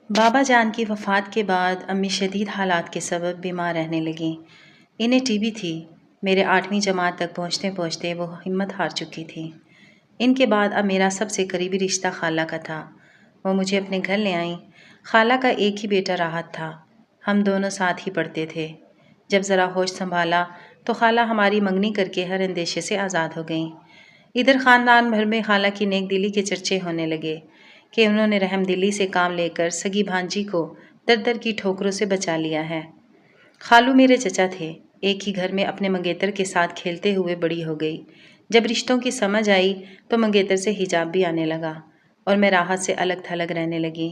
بابا جان کی وفات کے بعد امی شدید حالات کے سبب بیمار رہنے لگیں۔ انہیں ٹی بی تھی۔ میرے 8ویں جماعت تک پہنچتے پہنچتے وہ ہمت ہار چکی تھیں۔ ان کے بعد اب میرا سب سے قریبی رشتہ خالہ کا تھا۔ وہ مجھے اپنے گھر لے آئیں۔ خالہ کا ایک ہی بیٹا راحت تھا۔ ہم دونوں ساتھ ہی پڑھتے تھے۔ جب ذرا ہوش سنبھالا تو خالہ ہماری منگنی کر کے ہر اندیشے سے آزاد ہو گئیں۔ ادھر خاندان بھر میں خالہ کی نیک دلی کے چرچے ہونے لگے کہ انہوں نے رحم دلی سے کام لے کر سگی بھانجی کو در در کی ٹھوکروں سے بچا لیا ہے۔ خالو میرے چچا تھے۔ ایک ہی گھر میں اپنے منگیتر کے ساتھ کھیلتے ہوئے بڑی ہو گئی۔ جب رشتوں کی سمجھ آئی تو منگیتر سے حجاب بھی آنے لگا اور میں راحت سے الگ تھلگ رہنے لگی۔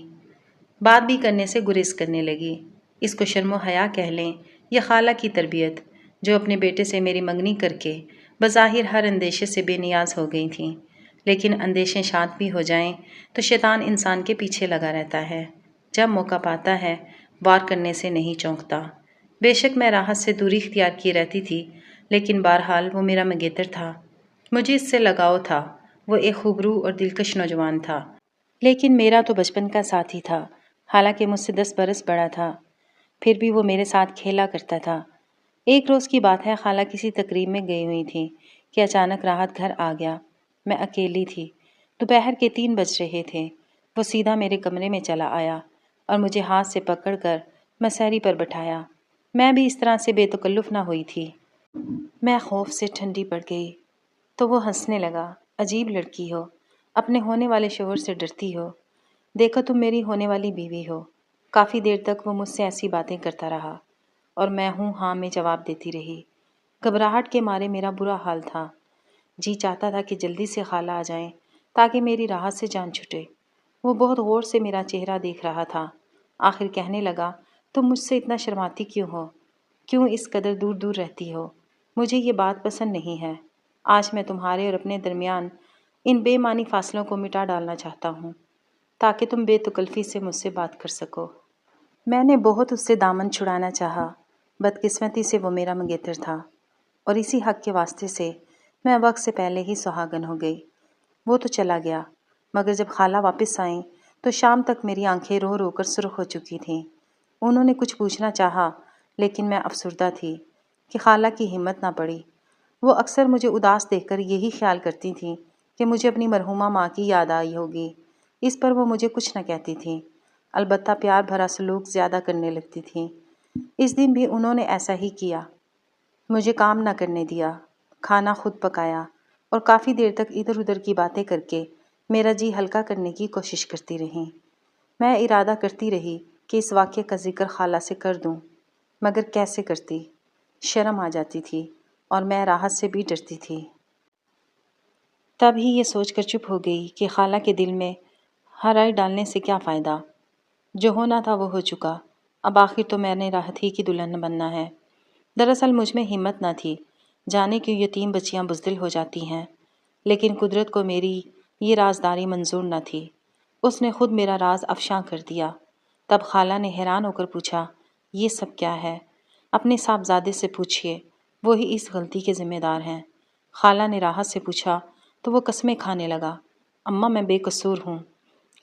بات بھی کرنے سے گریز کرنے لگی۔ اس کو شرم و حیا کہہ لیں یا خالہ کی تربیت، جو اپنے بیٹے سے میری منگنی کر کے بظاہر ہر اندیشے سے بے نیاز ہو گئی تھیں، لیکن اندیشیں شانت بھی ہو جائیں تو شیطان انسان کے پیچھے لگا رہتا ہے۔ جب موقع پاتا ہے وار کرنے سے نہیں چونکتا۔ بے شک میں راحت سے دوری اختیار کی رہتی تھی، لیکن بہرحال وہ میرا منگیتر تھا۔ مجھے اس سے لگاؤ تھا۔ وہ ایک خوبرو اور دلکش نوجوان تھا، لیکن میرا تو بچپن کا ساتھی تھا، حالانکہ مجھ سے 10 برس بڑا تھا۔ پھر بھی وہ میرے ساتھ کھیلا کرتا تھا۔ ایک روز کی بات ہے، خالہ کسی تقریب میں گئی ہوئی تھی کہ اچانک راحت گھر آ گیا۔ میں اکیلی تھی۔ دوپہر کے 3 بج رہے تھے۔ وہ سیدھا میرے کمرے میں چلا آیا اور مجھے ہاتھ سے پکڑ کر مسہری پر بٹھایا۔ میں بھی اس طرح سے بے تکلف نہ ہوئی تھی۔ میں خوف سے ٹھنڈی پڑ گئی تو وہ ہنسنے لگا۔ عجیب لڑکی ہو، اپنے ہونے والے شوہر سے ڈرتی ہو۔ دیکھو تم میری ہونے والی بیوی ہو۔ کافی دیر تک وہ مجھ سے ایسی باتیں کرتا رہا اور میں ہوں ہاں میں جواب دیتی رہی۔ گھبراہٹ کے مارے میرا برا حال تھا۔ جی چاہتا تھا کہ جلدی سے خالہ آ جائیں تاکہ میری راحت سے جان چھٹے۔ وہ بہت غور سے میرا چہرہ دیکھ رہا تھا۔ آخر کہنے لگا، تم مجھ سے اتنا شرماتی کیوں ہو؟ کیوں اس قدر دور دور رہتی ہو؟ مجھے یہ بات پسند نہیں ہے۔ آج میں تمہارے اور اپنے درمیان ان بے معنی فاصلوں کو مٹا ڈالنا چاہتا ہوں تاکہ تم بے تکلفی سے مجھ سے بات کر سکو۔ میں نے بہت اس سے دامن چھڑانا چاہا۔ بدقسمتی سے وہ میرا منگیتر تھا اور اسی حق کے واسطے سے میں وقت سے پہلے ہی سہاگن ہو گئی۔ وہ تو چلا گیا، مگر جب خالہ واپس آئیں تو شام تک میری آنکھیں رو رو کر سرخ ہو چکی تھیں۔ انہوں نے کچھ پوچھنا چاہا، لیکن میں افسردہ تھی کہ خالہ کی ہمت نہ پڑی۔ وہ اکثر مجھے اداس دیکھ کر یہی خیال کرتی تھیں کہ مجھے اپنی مرحومہ ماں کی یاد آئی ہوگی۔ اس پر وہ مجھے کچھ نہ کہتی تھیں، البتہ پیار بھرا سلوک زیادہ کرنے لگتی تھیں۔ اس دن بھی انہوں نے ایسا ہی کیا۔ مجھے کام نہ کرنے دیا، کھانا خود پکایا اور کافی دیر تک ادھر ادھر کی باتیں کر کے میرا جی ہلکا کرنے کی کوشش کرتی رہیں۔ میں ارادہ کرتی رہی کہ اس واقعے کا ذکر خالہ سے کر دوں، مگر کیسے کرتی؟ شرم آ جاتی تھی اور میں راحت سے بھی ڈرتی تھی۔ تب ہی یہ سوچ کر چپ ہو گئی کہ خالہ کے دل میں ہرائی ڈالنے سے کیا فائدہ؟ جو ہونا تھا وہ ہو چکا۔ اب آخر تو میں نے راحت ہی کی دلہن بننا ہے۔ دراصل مجھ میں ہمت نہ تھی، جانے کیوں یتیم بچیاں بزدل ہو جاتی ہیں، لیکن قدرت کو میری یہ رازداری منظور نہ تھی۔ اس نے خود میرا راز افشاں کر دیا۔ تب خالہ نے حیران ہو کر پوچھا، یہ سب کیا ہے؟ اپنے صاحبزادے سے پوچھئے، وہی اس غلطی کے ذمہ دار ہیں۔ خالہ نے راحت سے پوچھا تو وہ قسمیں کھانے لگا، اماں میں بے قصور ہوں،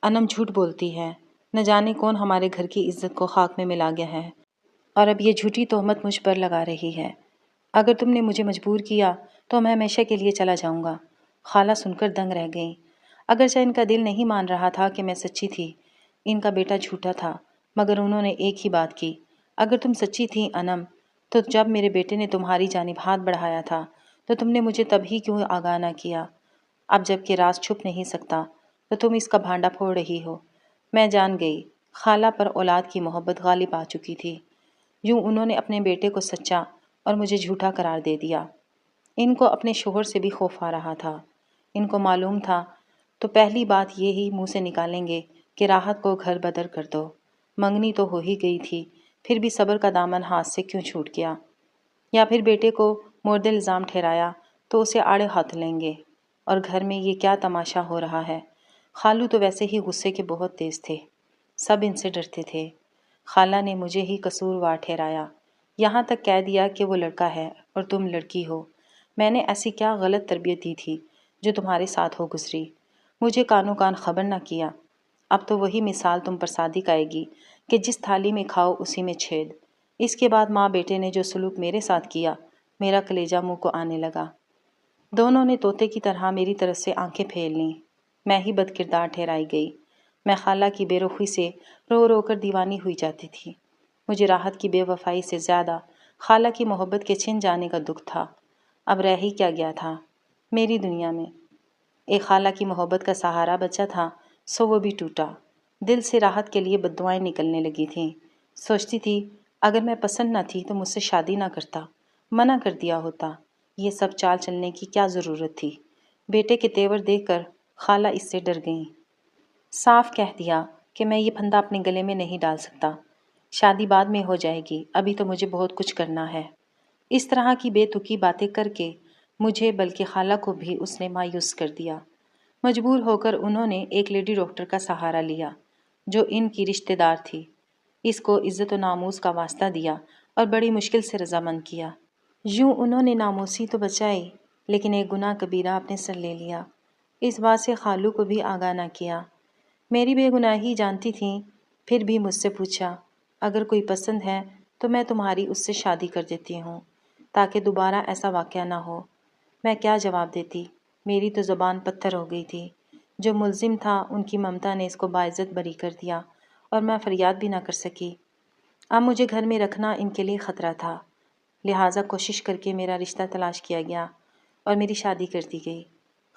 انم جھوٹ بولتی ہے، نہ جانے کون ہمارے گھر کی عزت کو خاک میں ملا گیا ہے اور اب یہ جھوٹی تہمت مجھ پر لگا رہی ہے۔ اگر تم نے مجھے مجبور کیا تو میں ہمیشہ کے لیے چلا جاؤں گا۔ خالہ سن کر دنگ رہ گئیں۔ اگرچہ ان کا دل نہیں مان رہا تھا کہ میں سچی تھی، ان کا بیٹا جھوٹا تھا، مگر انہوں نے ایک ہی بات کی، اگر تم سچی تھی انم، تو جب میرے بیٹے نے تمہاری جانب ہاتھ بڑھایا تھا تو تم نے مجھے تب ہی کیوں آگاہ نہ کیا؟ اب جب کہ راز چھپ نہیں سکتا تو تم اس کا بھانڈا پھوڑ رہی ہو۔ میں جان گئی خالہ پر اولاد کی محبت غالب آ چکی تھی۔ یوں انہوں نے اپنے بیٹے کو سچا اور مجھے جھوٹا قرار دے دیا۔ ان کو اپنے شوہر سے بھی خوف آ رہا تھا۔ ان کو معلوم تھا تو پہلی بات یہی منہ سے نکالیں گے کہ راحت کو گھر بدر کر دو۔ منگنی تو ہو ہی گئی تھی، پھر بھی صبر کا دامن ہاتھ سے کیوں چھوٹ گیا؟ یا پھر بیٹے کو مورد الزام ٹھہرایا تو اسے آڑے ہاتھ لیں گے، اور گھر میں یہ کیا تماشا ہو رہا ہے؟ خالو تو ویسے ہی غصے کے بہت تیز تھے، سب ان سے ڈرتے تھے۔ خالہ نے مجھے ہی قصوروار ٹھہرایا، یہاں تک کہہ دیا کہ وہ لڑکا ہے اور تم لڑکی ہو۔ میں نے ایسی کیا غلط تربیت دی تھی جو تمہارے ساتھ ہو گزری؟ مجھے کانوں کان خبر نہ کیا۔ اب تو وہی مثال تم پر صادق آئے گی کہ جس تھالی میں کھاؤ اسی میں چھید۔ اس کے بعد ماں بیٹے نے جو سلوک میرے ساتھ کیا، میرا کلیجہ منہ کو آنے لگا۔ دونوں نے طوطے کی طرح میری طرف سے آنکھیں پھیر لیں۔ میں ہی بد کردار ٹھہرائی گئی۔ میں خالہ کی بے رخی سے رو رو کر دیوانی ہوئی جاتی تھی۔ مجھے راحت کی بے وفائی سے زیادہ خالہ کی محبت کے چھن جانے کا دکھ تھا۔ اب رہ ہی کیا گیا تھا میری دنیا میں؟ ایک خالہ کی محبت کا سہارا بچا تھا، سو وہ بھی ٹوٹا۔ دل سے راحت کے لیے بددعائیں نکلنے لگی تھیں۔ سوچتی تھی اگر میں پسند نہ تھی تو مجھ سے شادی نہ کرتا، منع کر دیا ہوتا۔ یہ سب چال چلنے کی کیا ضرورت تھی؟ بیٹے کے تیور دیکھ کر خالہ اس سے ڈر گئیں۔ صاف کہہ دیا کہ میں یہ پھندا اپنے گلے میں نہیں ڈال سکتا۔ شادی بعد میں ہو جائے گی، ابھی تو مجھے بہت کچھ کرنا ہے۔ اس طرح کی بے تکی باتیں کر کے مجھے بلکہ خالہ کو بھی اس نے مایوس کر دیا۔ مجبور ہو کر انہوں نے ایک لیڈی ڈاکٹر کا سہارا لیا جو ان کی رشتہ دار تھی۔ اس کو عزت و ناموس کا واسطہ دیا اور بڑی مشکل سے رضامند کیا۔ یوں انہوں نے ناموسی تو بچائی لیکن ایک گناہ کبیرہ اپنے سر لے لیا۔ اس بات سے خالو کو بھی آگاہ نہ کیا۔ میری بے گناہی جانتی تھیں، پھر بھی مجھ سے پوچھا اگر کوئی پسند ہے تو میں تمہاری اس سے شادی کر دیتی ہوں تاکہ دوبارہ ایسا واقعہ نہ ہو۔ میں کیا جواب دیتی؟ میری تو زبان پتھر ہو گئی تھی۔ جو ملزم تھا ان کی ممتا نے اس کو باعزت بری کر دیا اور میں فریاد بھی نہ کر سکی۔ اب مجھے گھر میں رکھنا ان کے لیے خطرہ تھا، لہٰذا کوشش کر کے میرا رشتہ تلاش کیا گیا اور میری شادی کر دی گئی۔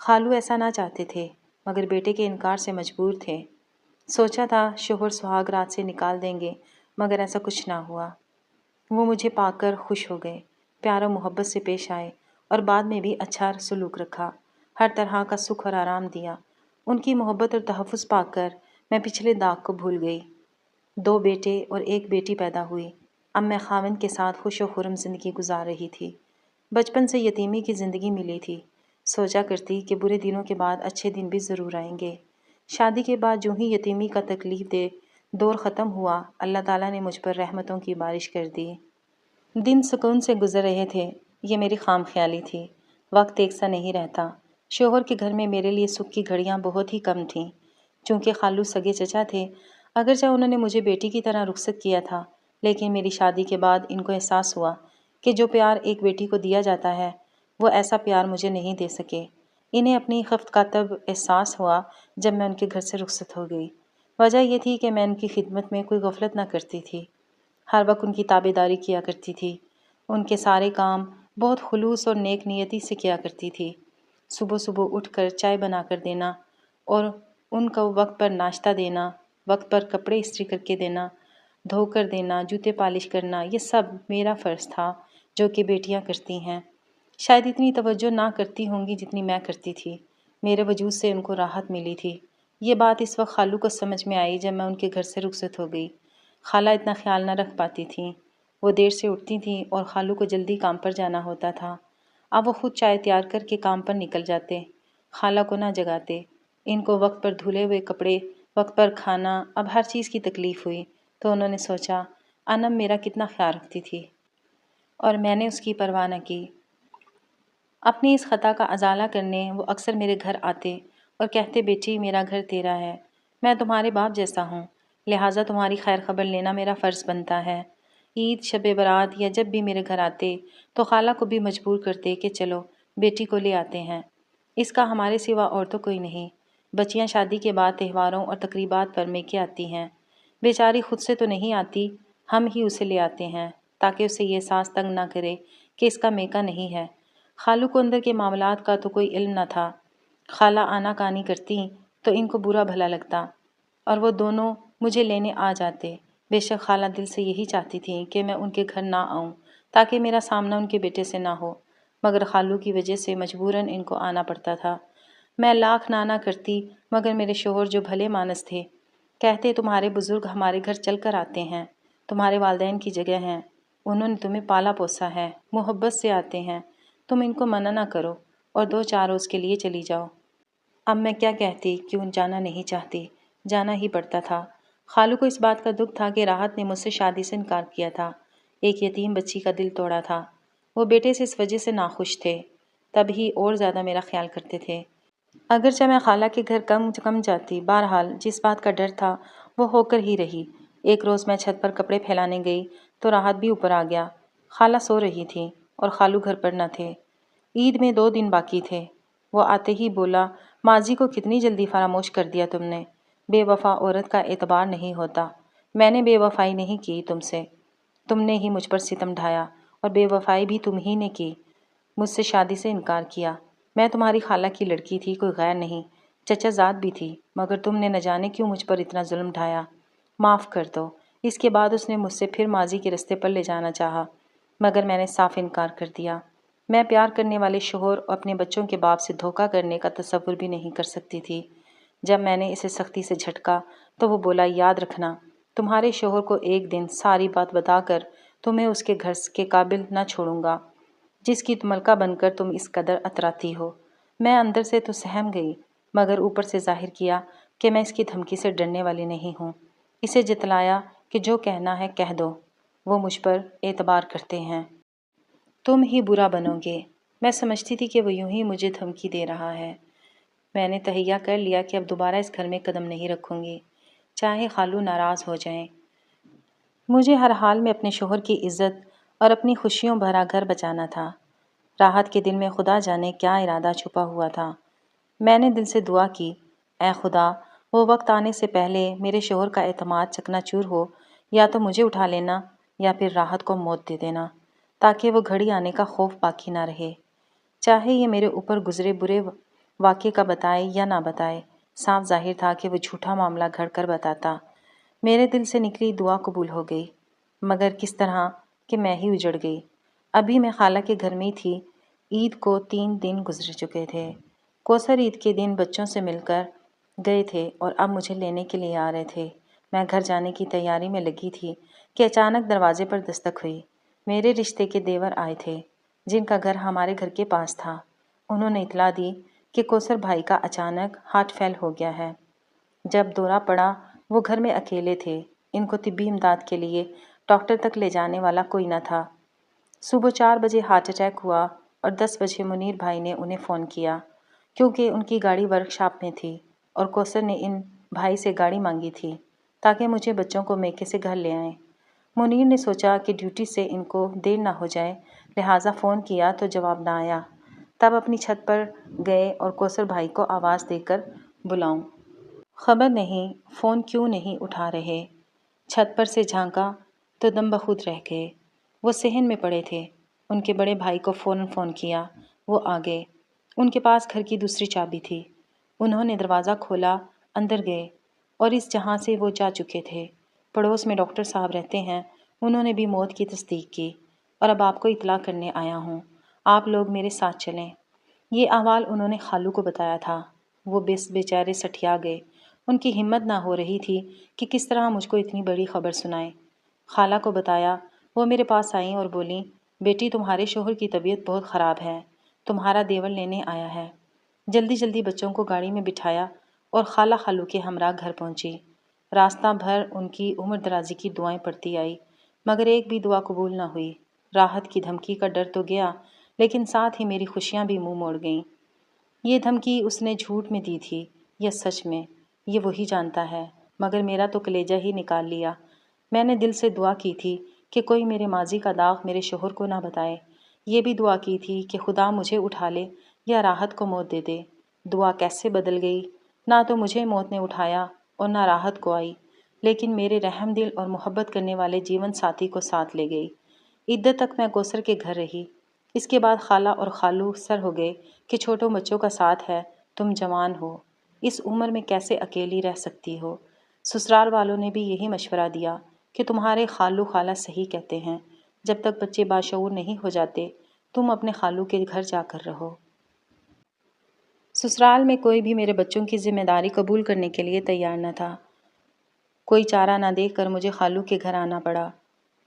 خالو ایسا نہ چاہتے تھے مگر بیٹے کے انکار سے مجبور تھے۔ سوچا تھا شوہر سہاگ رات سے نکال دیں گے مگر ایسا کچھ نہ ہوا۔ وہ مجھے پا کر خوش ہو گئے، پیار و محبت سے پیش آئے اور بعد میں بھی اچھا سلوک رکھا، ہر طرح کا سکھ اور آرام دیا۔ ان کی محبت اور تحفظ پا کر میں پچھلے داغ کو بھول گئی۔ 2 بیٹے اور 1 بیٹی پیدا ہوئی۔ اب میں خاوند کے ساتھ خوش و خرم زندگی گزار رہی تھی۔ بچپن سے یتیمی کی زندگی ملی تھی۔ سوچا کرتی کہ برے دنوں کے بعد اچھے دن بھی ضرور آئیں گے۔ شادی کے بعد جو ہی یتیمی کا تکلیف دے دور ختم ہوا، اللہ تعالیٰ نے مجھ پر رحمتوں کی بارش کر دی۔ دن سکون سے گزر رہے تھے۔ یہ میری خام خیالی تھی۔ وقت ایک سا نہیں رہتا۔ شوہر کے گھر میں میرے لیے سکھ کی گھڑیاں بہت ہی کم تھیں۔ چونکہ خالو سگے چچا تھے، اگرچہ انہوں نے مجھے بیٹی کی طرح رخصت کیا تھا، لیکن میری شادی کے بعد ان کو احساس ہوا کہ جو پیار ایک بیٹی کو دیا جاتا ہے وہ ایسا پیار مجھے نہیں دے سکے۔ انہیں اپنی خفت کا تب احساس ہوا جب میں ان کے گھر سے رخصت ہو گئی۔ وجہ یہ تھی کہ میں ان کی خدمت میں کوئی غفلت نہ کرتی تھی، ہر وقت ان کی تابع داری کیا کرتی تھی، ان کے سارے کام بہت خلوص اور نیک نیتی سے کیا کرتی تھی۔ صبح صبح اٹھ کر چائے بنا کر دینا اور ان کو وقت پر ناشتہ دینا، وقت پر کپڑے استری کر کے دینا، دھو کر دینا، جوتے پالش کرنا، یہ سب میرا فرض تھا جو کہ بیٹیاں کرتی ہیں۔ شاید اتنی توجہ نہ کرتی ہوں گی جتنی میں کرتی تھی۔ میرے وجود سے ان کو راحت ملی تھی۔ یہ بات اس وقت خالو کو سمجھ میں آئی جب میں ان کے گھر سے رخصت ہو گئی۔ خالہ اتنا خیال نہ رکھ پاتی تھیں۔ وہ دیر سے اٹھتی تھیں اور خالو کو جلدی کام پر جانا ہوتا تھا۔ اب وہ خود چائے تیار کر کے کام پر نکل جاتے، خالہ کو نہ جگاتے۔ ان کو وقت پر دھلے ہوئے کپڑے، وقت پر کھانا، اب ہر چیز کی تکلیف ہوئی تو انہوں نے سوچا انم میرا کتنا خیال رکھتی تھی اور میں نے اس کی پرواہ نہ کی۔ اپنی اس خطا کا ازالہ کرنے وہ اکثر میرے گھر آتے اور کہتے بیٹی میرا گھر تیرا ہے، میں تمہارے باپ جیسا ہوں، لہٰذا تمہاری خیر خبر لینا میرا فرض بنتا ہے۔ عید، شب برات یا جب بھی میرے گھر آتے تو خالہ کو بھی مجبور کرتے کہ چلو بیٹی کو لے آتے ہیں، اس کا ہمارے سوا اور تو کوئی نہیں۔ بچیاں شادی کے بعد تہواروں اور تقریبات پر میکے آتی ہیں، بیچاری خود سے تو نہیں آتی، ہم ہی اسے لے آتے ہیں تاکہ اسے یہ احساس تنگ نہ کرے کہ اس کا میکا نہیں ہے۔ خالو کو اندر کے معاملات کا تو کوئی علم نہ تھا۔ خالہ آنا کانی کرتی تو ان کو برا بھلا لگتا اور وہ دونوں مجھے لینے آ جاتے۔ بے شک خالہ دل سے یہی چاہتی تھیں کہ میں ان کے گھر نہ آؤں تاکہ میرا سامنا ان کے بیٹے سے نہ ہو، مگر خالو کی وجہ سے مجبوراً ان کو آنا پڑتا تھا۔ میں لاکھ نانا کرتی مگر میرے شوہر جو بھلے مانس تھے، کہتے تمہارے بزرگ ہمارے گھر چل کر آتے ہیں، تمہارے والدین کی جگہ ہیں، انہوں نے تمہیں پالا پوسا ہے، محبت سے آتے ہیں، تم ان کو منع نہ کرو اور 2-4 روز کے لیے چلی جاؤ۔ اب میں کیا کہتی، کیوں جانا نہیں چاہتی، جانا ہی پڑتا تھا۔ خالو کو اس بات کا دکھ تھا کہ راحت نے مجھ سے شادی سے انکار کیا تھا، ایک یتیم بچی کا دل توڑا تھا۔ وہ بیٹے سے اس وجہ سے ناخوش تھے، تب ہی اور زیادہ میرا خیال کرتے تھے۔ اگرچہ میں خالہ کے گھر کم جاتی، بہرحال جس بات کا ڈر تھا وہ ہو کر ہی رہی۔ ایک روز میں چھت پر کپڑے پھیلانے گئی تو راحت بھی اوپر آ گیا۔ خالہ سو رہی تھی اور خالو گھر پر نہ تھے۔ عید میں 2 دن باقی تھے۔ وہ آتے ہی بولا، ماضی کو کتنی جلدی فراموش کر دیا تم نے۔ بے وفا عورت کا اعتبار نہیں ہوتا۔ میں نے بے وفائی نہیں کی تم سے، تم نے ہی مجھ پر ستم ڈھایا، اور بے وفائی بھی تم ہی نے کی، مجھ سے شادی سے انکار کیا۔ میں تمہاری خالہ کی لڑکی تھی، کوئی غیر نہیں، چچا زاد بھی تھی، مگر تم نے نہ جانے کیوں مجھ پر اتنا ظلم ڈھایا۔ معاف کر دو۔ اس کے بعد اس نے مجھ سے پھر ماضی کے رستے پر لے جانا چاہا، مگر میں نے صاف انکار کر دیا۔ میں پیار کرنے والے شوہر اور اپنے بچوں کے باپ سے دھوکہ کرنے کا تصور بھی نہیں کر سکتی تھی۔ جب میں نے اسے سختی سے جھٹکا تو وہ بولا، یاد رکھنا، تمہارے شوہر کو ایک دن ساری بات بتا کر تمہیں اس کے گھر کے قابل نہ چھوڑوں گا جس کی ملکہ بن کر تم اس قدر اتراتی ہو۔ میں اندر سے تو سہم گئی، مگر اوپر سے ظاہر کیا کہ میں اس کی دھمکی سے ڈرنے والی نہیں ہوں۔ اسے جتلایا کہ جو کہنا ہے کہہ دو، وہ مجھ پر اعتبار کرتے ہیں۔ تم ہی برا بنو گے۔ میں سمجھتی تھی کہ وہ یوں ہی مجھے دھمکی دے رہا ہے۔ میں نے تہیہ کر لیا کہ اب دوبارہ اس گھر میں قدم نہیں رکھوں گی، چاہے خالو ناراض ہو جائیں۔ مجھے ہر حال میں اپنے شوہر کی عزت اور اپنی خوشیوں بھرا گھر بچانا تھا۔ راحت کے دل میں خدا جانے کیا ارادہ چھپا ہوا تھا۔ میں نے دل سے دعا کی، اے خدا، وہ وقت آنے سے پہلے میرے شوہر کا اعتماد چکنا چور ہو، یا تو مجھے اٹھا لینا یا پھر راحت کو موت دے دینا، تاکہ وہ گھڑی آنے کا خوف باقی نہ رہے۔ چاہے یہ میرے اوپر گزرے برے واقعے کا بتائے یا نہ بتائے، صاف ظاہر تھا کہ وہ جھوٹا معاملہ گھڑ کر بتاتا۔ میرے دل سے نکلی دعا قبول ہو گئی، مگر کس طرح کہ میں ہی اجڑ گئی۔ ابھی میں خالہ کے گھر میں تھی۔ عید کو 3 دن گزر چکے تھے۔ کوثر عید کے دن بچوں سے مل کر گئے تھے اور اب مجھے لینے کے لیے آ رہے تھے۔ میں گھر جانے کی تیاری میں لگی تھی کہ اچانک دروازے پر دستک ہوئی۔ میرے رشتے کے دیور آئے تھے، جن کا گھر ہمارے گھر کے پاس تھا۔ انہوں نے اطلاع دی کہ کوثر بھائی کا اچانک ہارٹ فیل ہو گیا ہے۔ جب دورہ پڑا، وہ گھر میں اکیلے تھے۔ ان کو طبی امداد کے لیے ڈاکٹر تک لے جانے والا کوئی نہ تھا۔ صبح 4 بجے ہارٹ اٹیک ہوا اور 10 بجے منیر بھائی نے انہیں فون کیا، کیونکہ ان کی گاڑی ورکشاپ میں تھی اور کوثر نے ان بھائی سے گاڑی مانگی تھی تاکہ مجھے بچوں کو میکے سے گھر لے آئیں۔ منیر نے سوچا کہ ڈیوٹی سے ان کو دیر نہ ہو جائے، لہٰذا فون کیا تو جواب نہ آیا۔ تب اپنی چھت پر گئے اور کوثر بھائی کو آواز دے کر بلاؤں، خبر نہیں فون کیوں نہیں اٹھا رہے۔ چھت پر سے جھانکا تو دم بخود رہ گئے۔ وہ صحن میں پڑے تھے۔ ان کے بڑے بھائی کو فوراً فون کیا، وہ آ گئے۔ ان کے پاس گھر کی دوسری چابی تھی۔ انہوں نے دروازہ کھولا، اندر گئے، اور اس جہاں سے وہ جا چکے تھے۔ پڑوس میں ڈاکٹر صاحب رہتے ہیں، انہوں نے بھی موت کی تصدیق کی، اور اب آپ کو اطلاع کرنے آیا ہوں۔ آپ لوگ میرے ساتھ چلیں۔ یہ احوال انہوں نے خالو کو بتایا تھا۔ وہ بیچارے سٹھیا گئے۔ ان کی ہمت نہ ہو رہی تھی کہ کس طرح مجھ کو اتنی بڑی خبر سنائیں۔ خالہ کو بتایا۔ وہ میرے پاس آئیں اور بولیں، بیٹی تمہارے شوہر کی طبیعت بہت خراب ہے، تمہارا دیور لینے آیا ہے۔ جلدی جلدی بچوں کو گاڑی میں بٹھایا اور خالہ خالو کے ہمراہ گھر پہنچی۔ راستہ بھر ان کی عمر درازی کی دعائیں پڑتی آئی، مگر ایک بھی دعا قبول نہ ہوئی۔ راحت کی دھمکی کا ڈر تو گیا، لیکن ساتھ ہی میری خوشیاں بھی منہ موڑ گئیں۔ یہ دھمکی اس نے جھوٹ میں دی تھی یا سچ میں، یہ وہی جانتا ہے، مگر میرا تو کلیجہ ہی نکال لیا۔ میں نے دل سے دعا کی تھی کہ کوئی میرے ماضی کا داغ میرے شوہر کو نہ بتائے۔ یہ بھی دعا کی تھی کہ خدا مجھے اٹھا لے یا راحت کو موت دے دے۔ دعا کیسے بدل گئی، نہ تو مجھے موت نے اٹھایا اور نہ راحت کو آئی، لیکن میرے رحم دل اور محبت کرنے والے جیون ساتھی کو ساتھ لے گئی۔ عدت تک میں کوثر کے گھر رہی۔ اس کے بعد خالہ اور خالو سر ہو گئے کہ چھوٹوں بچوں کا ساتھ ہے، تم جوان ہو، اس عمر میں کیسے اکیلی رہ سکتی ہو۔ سسرال والوں نے بھی یہی مشورہ دیا کہ تمہارے خالو خالہ صحیح کہتے ہیں، جب تک بچے باشعور نہیں ہو جاتے تم اپنے خالو کے گھر جا کر رہو۔ سسرال میں کوئی بھی میرے بچوں کی ذمہ داری قبول کرنے کے لیے تیار نہ تھا۔ کوئی چارہ نہ دیکھ کر مجھے خالو کے گھر آنا پڑا،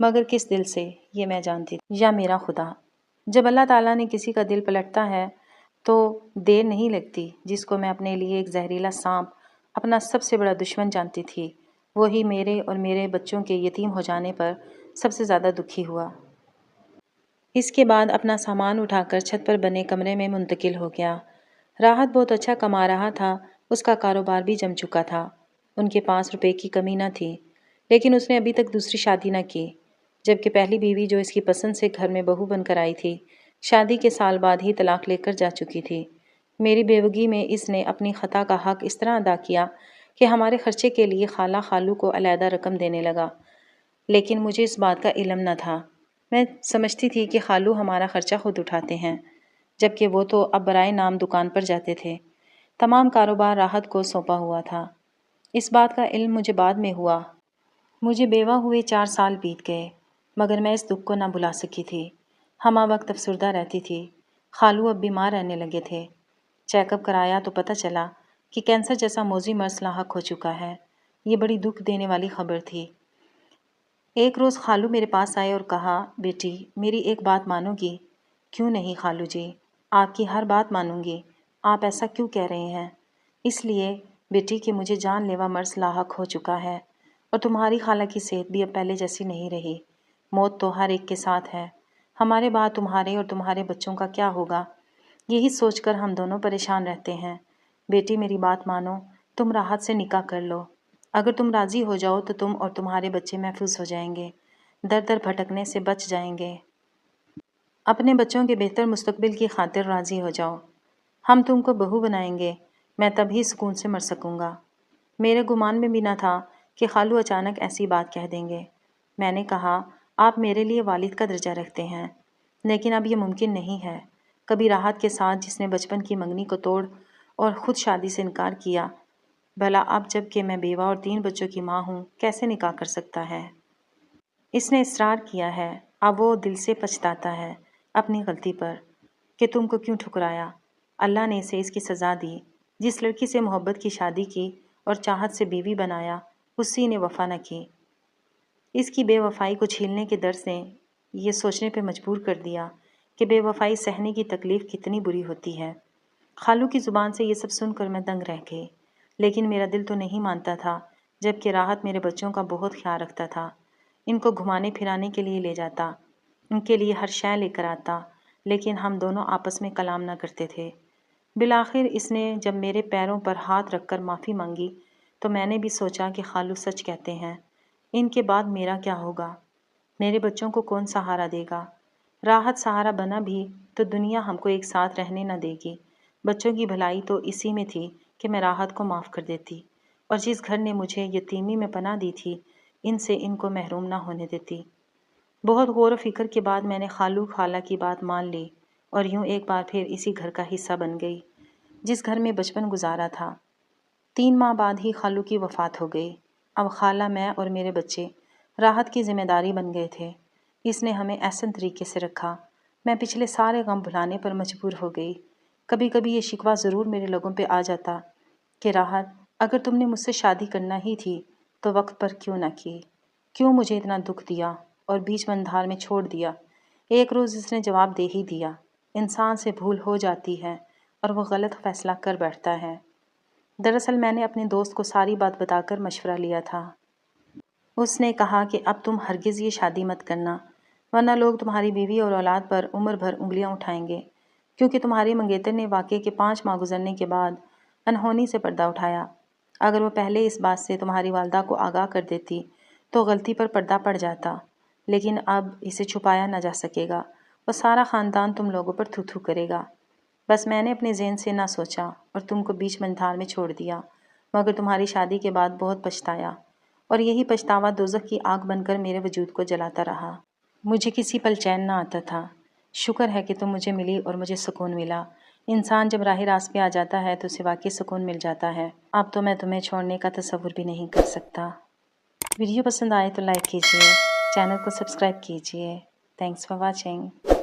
مگر کس دل سے یہ میں جانتی تھی، یا میرا خدا۔ جب اللہ تعالیٰ نے کسی کا دل پلٹتا ہے تو دیر نہیں لگتی۔ جس کو میں اپنے لیے ایک زہریلا سانپ، اپنا سب سے بڑا دشمن جانتی تھی، وہی میرے اور میرے بچوں کے یتیم ہو جانے پر سب سے زیادہ دکھی ہوا۔ اس کے بعد اپنا سامان اٹھا کر چھت پر بنے کمرے میں منتقل ہو گیا۔ راحت بہت اچھا کما رہا تھا، اس کا کاروبار بھی جم چکا تھا، ان کے پاس روپے کی کمی نہ تھی، لیکن اس نے ابھی تک دوسری شادی نہ کی، جبکہ پہلی بیوی جو اس کی پسند سے گھر میں بہو بن کر آئی تھی، شادی کے سال بعد ہی طلاق لے کر جا چکی تھی۔ میری بیوگی میں اس نے اپنی خطا کا حق اس طرح ادا کیا کہ ہمارے خرچے کے لیے خالہ خالو کو علیحدہ رقم دینے لگا، لیکن مجھے اس بات کا علم نہ تھا۔ میں سمجھتی تھی کہ خالو ہمارا خرچہ خود اٹھاتے ہیں، جبکہ وہ تو اب برائے نام دکان پر جاتے تھے۔ تمام کاروبار راحت کو سونپا ہوا تھا۔ اس بات کا علم مجھے بعد میں ہوا۔ مجھے بیوہ ہوئے 4 سال بیت گئے، مگر میں اس دکھ کو نہ بھلا سکی تھی۔ ہمہ وقت افسردہ رہتی تھی۔ خالو اب بیمار رہنے لگے تھے۔ چیک اپ کرایا تو پتہ چلا کہ کینسر جیسا موذی مرض لاحق ہو چکا ہے۔ یہ بڑی دکھ دینے والی خبر تھی۔ ایک روز خالو میرے پاس آئے اور کہا، بیٹی میری ایک بات مانو گی؟ کیوں نہیں خالو جی، آپ کی ہر بات مانوں گی۔ آپ ایسا کیوں کہہ رہے ہیں؟ اس لیے بیٹی کہ مجھے جان لیوا مرض لاحق ہو چکا ہے، اور تمہاری خالہ کی صحت بھی اب پہلے جیسی نہیں رہی۔ موت تو ہر ایک کے ساتھ ہے، ہمارے بعد تمہارے اور تمہارے بچوں کا کیا ہوگا؟ یہی سوچ کر ہم دونوں پریشان رہتے ہیں۔ بیٹی میری بات مانو، تم راحت سے نکاح کر لو۔ اگر تم راضی ہو جاؤ تو تم اور تمہارے بچے محفوظ ہو جائیں گے، در در بھٹکنے سے بچ جائیں گے۔ اپنے بچوں کے بہتر مستقبل کی خاطر راضی ہو جاؤ۔ ہم تم کو بہو بنائیں گے، میں تب ہی سکون سے مر سکوں گا۔ میرے گمان میں بھی نہ تھا کہ خالو اچانک ایسی بات کہہ دیں گے۔ میں نے کہا، آپ میرے لیے والد کا درجہ رکھتے ہیں، لیکن اب یہ ممکن نہیں ہے۔ کبھی راحت کے ساتھ جس نے بچپن کی منگنی کو توڑ اور خود شادی سے انکار کیا، بھلا اب جب کہ میں بیوہ اور 3 بچوں کی ماں ہوں کیسے نکاح کر سکتا ہے؟ اس نے اصرار کیا ہے، اب وہ دل سے پچھتاتا ہے اپنی غلطی پر کہ تم کو کیوں ٹھکرایا۔ اللہ نے اسے اس کی سزا دی۔ جس لڑکی سے محبت کی شادی کی اور چاہت سے بیوی بنایا، اسی نے وفا نہ کی۔ اس کی بے وفائی کو چھیلنے کے درس نے یہ سوچنے پہ مجبور کر دیا کہ بے وفائی سہنے کی تکلیف کتنی بری ہوتی ہے۔ خالو کی زبان سے یہ سب سن کر میں دنگ رہ گئی، لیکن میرا دل تو نہیں مانتا تھا، جبکہ راحت میرے بچوں کا بہت خیال رکھتا تھا۔ ان کو گھمانے پھرانے کے لیے لے جاتا، ان کے لیے ہر شے لے کر آتا، لیکن ہم دونوں آپس میں کلام نہ کرتے تھے۔ بالآخر اس نے جب میرے پیروں پر ہاتھ رکھ کر معافی مانگی تو میں نے بھی سوچا کہ خالو سچ کہتے ہیں۔ ان کے بعد میرا کیا ہوگا؟ میرے بچوں کو کون سہارا دے گا؟ راحت سہارا بنا بھی تو دنیا ہم کو ایک ساتھ رہنے نہ دے گی۔ بچوں کی بھلائی تو اسی میں تھی کہ میں راحت کو معاف کر دیتی، اور جس گھر نے مجھے یتیمی میں پناہ دی تھی، ان سے ان کو محروم نہ ہونے دیتی۔ بہت غور و فکر کے بعد میں نے خالو خالہ کی بات مان لی، اور یوں ایک بار پھر اسی گھر کا حصہ بن گئی جس گھر میں بچپن گزارا تھا۔ 3 ماہ بعد ہی خالو کی وفات ہو گئی۔ اب خالہ، میں اور میرے بچے راحت کی ذمہ داری بن گئے تھے۔ اس نے ہمیں احسن طریقے سے رکھا۔ میں پچھلے سارے غم بھلانے پر مجبور ہو گئی۔ کبھی کبھی یہ شکوہ ضرور میرے لبوں پہ آ جاتا کہ راحت، اگر تم نے مجھ سے شادی کرنا ہی تھی تو وقت پر کیوں نہ کی؟ کیوں مجھے اتنا دکھ دیا اور بیچ مندھار میں چھوڑ دیا؟ ایک روز اس نے جواب دے ہی دیا، انسان سے بھول ہو جاتی ہے اور وہ غلط فیصلہ کر بیٹھتا ہے۔ دراصل میں نے اپنے دوست کو ساری بات بتا کر مشورہ لیا تھا۔ اس نے کہا کہ اب تم ہرگز یہ شادی مت کرنا، ورنہ لوگ تمہاری بیوی اور اولاد پر عمر بھر انگلیاں اٹھائیں گے، کیونکہ تمہاری منگیتر نے واقعے کے 5 ماہ گزرنے کے بعد انہونی سے پردہ اٹھایا۔ اگر وہ پہلے اس بات سے تمہاری والدہ کو آگاہ کر دیتی تو غلطی پر پردہ پڑ جاتا، لیکن اب اسے چھپایا نہ جا سکے گا، اور سارا خاندان تم لوگوں پر تھو تھو کرے گا۔ بس میں نے اپنے ذہن سے نہ سوچا اور تم کو بیچ مندھار میں چھوڑ دیا، مگر تمہاری شادی کے بعد بہت پچھتایا، اور یہی پچھتاوا دوزخ کی آگ بن کر میرے وجود کو جلاتا رہا۔ مجھے کسی پل چین نہ آتا تھا۔ شکر ہے کہ تم مجھے ملی اور مجھے سکون ملا۔ انسان جب راہ راست پہ آ جاتا ہے تو اسے واقعی سکون مل جاتا ہے۔ اب تو میں تمہیں چھوڑنے کا تصور بھی نہیں کر سکتا۔ ویڈیو پسند آئے تو لائک کیجیے، چینل کو سبسکرائب کیجیے۔ Thanks for watching.